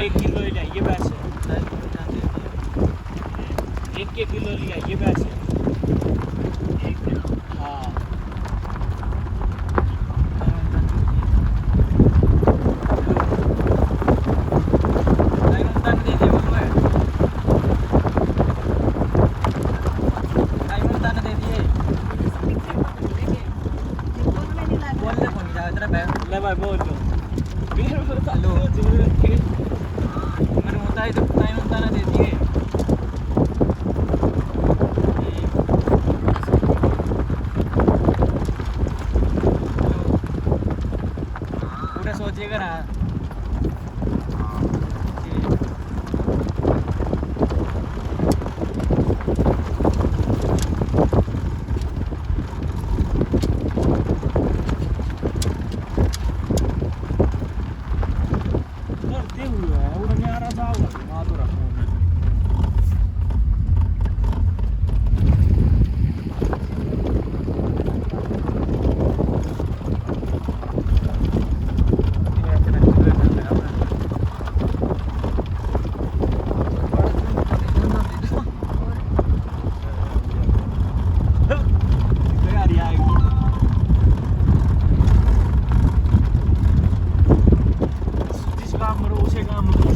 एक किलो ही लाइए वैसे, 1 किलो ले आइए वैसे। हाँ ले भाई बोल लो। हेलो मैंने होता है तो टाइम होता ना दे दिए पूरा सोचिएगा ना करते हुए है उड़ने आ रहा था वहाँ तो रखो गाड़ी आएगी। जिस काम करो उसे काम करो।